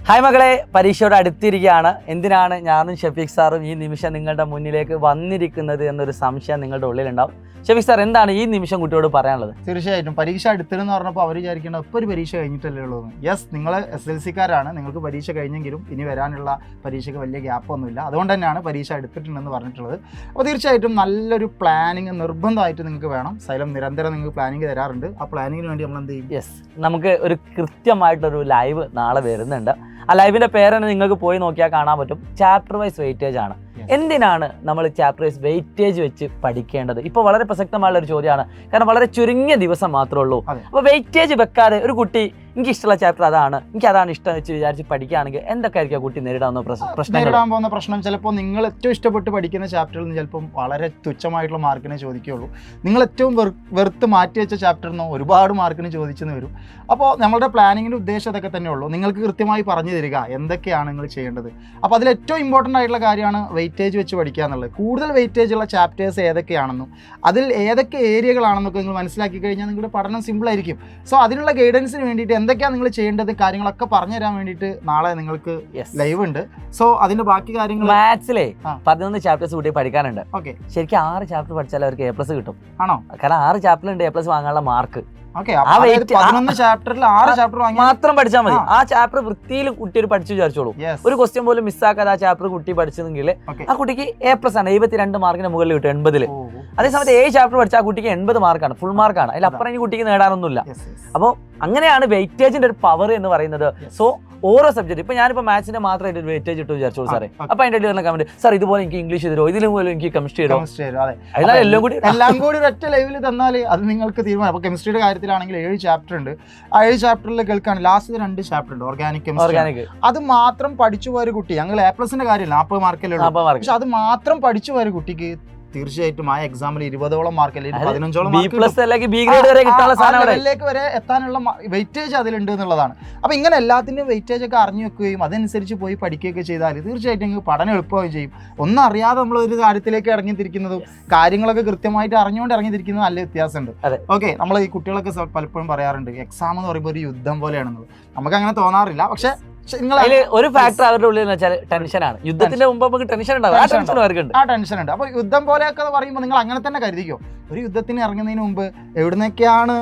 Hi മകളെ, പരീക്ഷയോട് അടുത്തിരിക്കുകയാണ്. എന്തിനാണ് ഞാനും ഷഫീഖ് സാറും ഈ നിമിഷം നിങ്ങളുടെ മുന്നിലേക്ക് വന്നിരിക്കുന്നത് എന്നൊരു സംശയം നിങ്ങളുടെ ഉള്ളിലുണ്ടാവും. ഷഫീഖ് സാർ, എന്താണ് ഈ നിമിഷം കുട്ടിയോട് പറയാനുള്ളത്? തീർച്ചയായിട്ടും പരീക്ഷ അടുത്തെന്ന് പറഞ്ഞപ്പോൾ അവർ വിചാരിക്കേണ്ട ഇപ്പോൾ ഒരു പരീക്ഷ കഴിഞ്ഞിട്ടല്ലേ ഉള്ളൂ. യെസ്, നിങ്ങൾ SLC-ക്കാരാണ്, നിങ്ങൾക്ക് പരീക്ഷ കഴിഞ്ഞെങ്കിലും ഇനി വരാനുള്ള പരീക്ഷയ്ക്ക് വലിയ ഗ്യാപ്പൊന്നുമില്ല. അതുകൊണ്ട് തന്നെയാണ് പരീക്ഷ എടുത്തിട്ടുണ്ടെന്ന് പറഞ്ഞിട്ടുള്ളത്. അപ്പോൾ തീർച്ചയായിട്ടും നല്ലൊരു പ്ലാനിങ് നിർബന്ധമായിട്ട് നിങ്ങൾക്ക് വേണം. സൈലം നിരന്തരം നിങ്ങൾക്ക് പ്ലാനിങ് തരാറുണ്ട്. ആ പ്ലാനിങ്ങിന് വേണ്ടി നമ്മൾ എന്ത് ചെയ്യും? യെസ്, നമുക്ക് ഒരു കൃത്യമായിട്ടൊരു ലൈവ് നാളെ വരുന്നുണ്ട്. ആ ലൈവിൻ്റെ പേരെന്നെ നിങ്ങൾക്ക് പോയി നോക്കിയാൽ കാണാൻ പറ്റും. ചാപ്റ്റർ വൈസ് വെയിറ്റേജ് ആണ്. എന്തിനാണ് നമ്മൾ ചാപ്റ്റർ വൈസ് വെയിറ്റേജ് വെച്ച് പഠിക്കേണ്ടത്? ഇപ്പോൾ വളരെ പ്രസക്തമായുള്ള ഒരു ചോദ്യമാണ്. കാരണം വളരെ ചുരുങ്ങിയ ദിവസം മാത്രമേ ഉള്ളൂ. അപ്പോൾ വെയിറ്റേജ് വെക്കാതെ ഒരു കുട്ടി എനിക്ക് ഇഷ്ടമുള്ള ചാപ്റ്റർ അതാണ്, എനിക്ക് അതാണ് ഇഷ്ടം വെച്ച് വിചാരിച്ച് പഠിക്കുകയാണെങ്കിൽ എന്തൊക്കെയായിരിക്കും കുട്ടി നേരിടാൻ പോകുന്ന പ്രശ്നം? ചിലപ്പോൾ നിങ്ങൾ ഏറ്റവും ഇഷ്ടപ്പെട്ട് പഠിക്കുന്ന ചാപ്റ്ററിൽ നിന്ന് ചിലപ്പം വളരെ തുച്ഛമായിട്ടുള്ള മാർക്കിനെ ചോദിക്കുകയുള്ളൂ. നിങ്ങൾ ഏറ്റവും വെറുത്ത് മാറ്റി വെച്ച ചാപ്റ്ററിൽ നിന്ന് ഒരുപാട് മാർക്കിന് ചോദിച്ചെന്ന് വരും. അപ്പോൾ നമ്മളുടെ പ്ലാനിങ്ങിൻ്റെ ഉദ്ദേശം അതൊക്കെ തന്നെ ഉള്ളൂ. നിങ്ങൾക്ക് കൃത്യമായി പറഞ്ഞു തരിക എന്തൊക്കെയാണ് നിങ്ങൾ ചെയ്യേണ്ടത്. അപ്പോൾ അതിൽ ഏറ്റവും ഇമ്പോർട്ടൻ്റ് ആയിട്ടുള്ള കാര്യമാണ് വെയിറ്റേജ് വെച്ച് പഠിക്കുക എന്നുള്ളത്. കൂടുതൽ വെയിറ്റേജ് ഉള്ള ചാപ്റ്റേഴ്സ് ഏതൊക്കെയാണെന്നും അതിൽ ഏതൊക്കെ ഏരിയകളാണെന്നൊക്കെ നിങ്ങൾ മനസ്സിലാക്കി കഴിഞ്ഞാൽ നിങ്ങളുടെ പഠനം സിമ്പിളായിരിക്കും. സോ അതിനുള്ള ഗൈഡൻസിന് വേണ്ടിയിട്ട് എന്തൊക്കെയാണ് നിങ്ങൾ ചെയ്യേണ്ടത് കാര്യങ്ങളൊക്കെ പറഞ്ഞു തരാൻ വേണ്ടിയിട്ട് നാളെ നിങ്ങൾക്ക് ലൈവ് ഉണ്ട്. സോ അതിന്റെ ബാക്കി കാര്യങ്ങൾ മാത്സിലെ 11 ചാപ്റ്റേഴ്സ് കൂട്ടി പഠിക്കാനുണ്ട്. ഓക്കെ, ശരിക്കും 6 ചാപ്റ്റർ പഠിച്ചാൽ അവർക്ക് A+ കിട്ടും. ആണോ? കാരണം 6 ചാപ്റ്ററിലുണ്ട് A+ വാങ്ങാനുള്ള മാർക്ക്. 11 ചാപ്റ്ററിൽ 6 ചാപ്റ്റർ മാത്രം പഠിച്ചാൽ മതി. ആ ചാപ്റ്റർ വൃത്തിയിൽ കുട്ടി ഒരു പഠിച്ചു വിചാരിച്ചോളൂ. ഒരു ക്വസ്റ്റ്യൻ പോലും മിസ്സാക്കാതെ ആ ചാപ്റ്റർ കുട്ടി പഠിച്ചെങ്കിൽ ആ കുട്ടിക്ക് A+ ആണ്. 72 മാർക്കിന് മുകളിൽ കിട്ടും 80-ൽ. അതേസമയത്ത് 7 ചാപ്റ്റർ പഠിച്ചാൽ ആ കുട്ടിക്ക് 80 മാർക്കാണ്, ഫുൾ മാർക്കാണ്. അതിലപ്പുറം ഈ കുട്ടിക്ക് നേടാനൊന്നുമില്ല. അപ്പോൾ അങ്ങനെയാണ് വെയിറ്റേജിന്റെ ഒരു പവർ എന്ന് പറയുന്നത്. സോ ഓരോ സബ്ജക്ട്, ഇപ്പൊ ഞാനിപ്പോ മാത്സിന്റെ മാത്രമായിട്ട് ഒരു വെയിറ്റേജ് ഇട്ട് വിചാരിച്ചോളൂ സാറേ. അപ്പൊ അതിന്റെ ഇടയിൽ കമന്റ്, സാർ ഇതുപോലെ എനിക്ക് ഇംഗ്ലീഷ് തരുമോ, ഇതിലും പോലും എനിക്ക് കെമിസ്ട്രി തരുമോ? എല്ലാം കൂടി ഒറ്റ ലൈവിൽ തന്നാൽ അത് നിങ്ങൾക്ക് തീരുമാനം. അപ്പൊ കെമിസ്ട്രിയുടെ കാര്യത്തിലാണെങ്കിൽ 7 ചാപ്റ്റർ ഉണ്ട്. ആ 7 ചാപ്റ്ററിൽ കേൾക്കാണ് ലാസ്റ്റ് 2 ചാപ്റ്റർ ഉണ്ട്, ഓർഗാനിക് കെമിസ്ട്രി. അത് മാത്രം പഠിച്ചു പോയ ഒരു കുട്ടി, ഞങ്ങൾ A+ന്റെ കാര്യമില്ല, 40 മാർക്കല്ലേ, പക്ഷെ അത് മാത്രം പഠിച്ചു പോയ ഒരു കുട്ടിക്ക് തീർച്ചയായിട്ടും ആ എക്സാമിൽ 20ഓളം മാർക്ക് അല്ലെങ്കിൽ 15ഓളം ലെവലിലേക്ക് വരെ എത്താനുള്ള വെയിറ്റേജ് അതിലുണ്ട് എന്നുള്ളതാണ്. അപ്പൊ ഇങ്ങനെ എല്ലാത്തിന്റെയും വെയിറ്റേജ് ഒക്കെ അറിഞ്ഞു വെക്കുകയും അതനുസരിച്ച് പോയി പഠിക്കുകയൊക്കെ ചെയ്താൽ തീർച്ചയായിട്ടും നിങ്ങൾക്ക് പഠനം എളുപ്പമാവുകയും ചെയ്യും. ഒന്നും അറിയാതെ നമ്മൾ ഒരു കാര്യത്തിലേക്ക് ഇറങ്ങിത്തിരിക്കുന്നതും കാര്യങ്ങളൊക്കെ കൃത്യമായിട്ട് അറിഞ്ഞുകൊണ്ട് ഇറങ്ങിത്തിരിക്കുന്നതും നല്ല വ്യത്യാസമുണ്ട്. ഓക്കെ, നമ്മൾ ഈ കുട്ടികളൊക്കെ പലപ്പോഴും പറയാറുണ്ട് എക്സാം എന്ന് പറയുമ്പോൾ ഒരു യുദ്ധം പോലെയാണെന്നത്. നമുക്ക് അങ്ങനെ തോന്നാറില്ല. പക്ഷെ ഒരു ഫാക്ടർ അവരുടെ ഉള്ളിൽ വെച്ചാൽ ടെൻഷനാണ്. യുദ്ധത്തിന്റെ മുമ്പ് നമുക്ക് ടെൻഷൻ ഉണ്ടാവും. ആ ടെൻഷൻ ഉണ്ട്. അപ്പൊ യുദ്ധം പോലെയൊക്കെ പറയുമ്പോൾ നിങ്ങൾ അങ്ങനെ തന്നെ കരുതിക്കോ. ഒരു യുദ്ധത്തിന് ഇറങ്ങുന്നതിന് മുമ്പ് എവിടുന്നൊക്കെയാണ്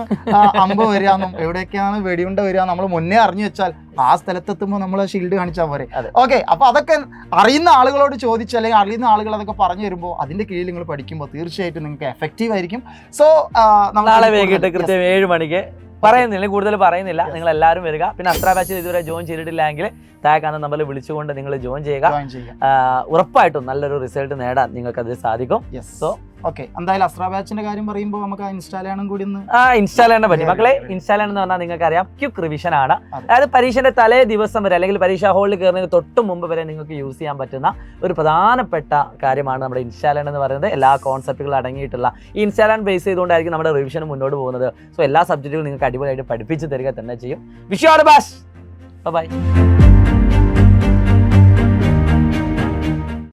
അമ്പ് വരികയെന്നും എവിടെയൊക്കെയാണ് വെടിയുണ്ട വരിക നമ്മൾ മുന്നേ അറിഞ്ഞു വെച്ചാൽ ആ സ്ഥലത്തെത്തുമ്പോൾ നമ്മൾ ഷീൽഡ് കാണിച്ചാൽ പോരെ. ഓക്കെ, അപ്പൊ അതൊക്കെ അറിയുന്ന ആളുകളോട് ചോദിച്ച് അല്ലെങ്കിൽ അറിയുന്ന ആളുകൾ അതൊക്കെ പറഞ്ഞു വരുമ്പോൾ അതിന്റെ കീഴിൽ നിങ്ങൾ പഠിക്കുമ്പോൾ തീർച്ചയായിട്ടും നിങ്ങൾക്ക് എഫക്റ്റീവ് ആയിരിക്കും. സോ നാളെ വൈകിട്ട് കൃത്യം 7 മണിക്ക് പറയുന്നില്ല, കൂടുതൽ പറയുന്നില്ല, നിങ്ങൾ എല്ലാവരും വരിക. പിന്നെ അസ്ത്ര ബാച്ചിൽ ഇതുവരെ ജോയിൻ ചെയ്തിട്ടില്ലെങ്കിൽ താഴെ നമ്പറിൽ വിളിച്ചുകൊണ്ട് നിങ്ങൾ ജോയിൻ ചെയ്യുക. ഉറപ്പായിട്ടും നല്ലൊരു റിസൾട്ട് നേടാൻ നിങ്ങൾക്ക് അത് സാധിക്കും. സോ ഓക്കെ, എന്തായാലും അസ്ത്ര ബാച്ചിന്റെ കാര്യം പറയുമ്പോൾ നമുക്ക് ഇൻസ്റ്റാൾ ചെയ്യണം കൂടി ഇൻസ്റ്റാൾ ചെയ്യാൻ പറ്റും മക്കളെ. ഇൻസ്റ്റാൾ ചെയ്യണമെന്ന് പറഞ്ഞാൽ നിങ്ങൾക്ക് അറിയാം, ക്വിക്ക് റിവിഷൻ ആണ്. അതായത് പരീക്ഷയുടെ തലേ ദിവസം വരെ അല്ലെങ്കിൽ പരീക്ഷാ ഹാളിൽ കയറുന്നതിന് തൊട്ട് മുമ്പ് വരെ നിങ്ങൾക്ക് യൂസ് ചെയ്യാൻ പറ്റുന്ന ഒരു പ്രധാനപ്പെട്ട കാര്യമാണ് നമ്മുടെ ഇൻസ്റ്റാൾ എന്ന് പറയുന്നത്. എല്ലാ കോൺസെപ്റ്റുകളും അടങ്ങിയിട്ടുള്ള ഈ ഇൻസ്റ്റാൾ ബേസ് ചെയ്തുകൊണ്ടായിരിക്കും നമ്മുടെ റിവിഷൻ മുന്നോട്ട് പോകുന്നത്. സോ എല്ലാ സബ്ജക്റ്റുകളും നിങ്ങൾക്ക് അടിപൊളിയായിട്ട് പഠിപ്പിച്ച് തരിക തന്നെ ചെയ്യും. Wish you all the best. By.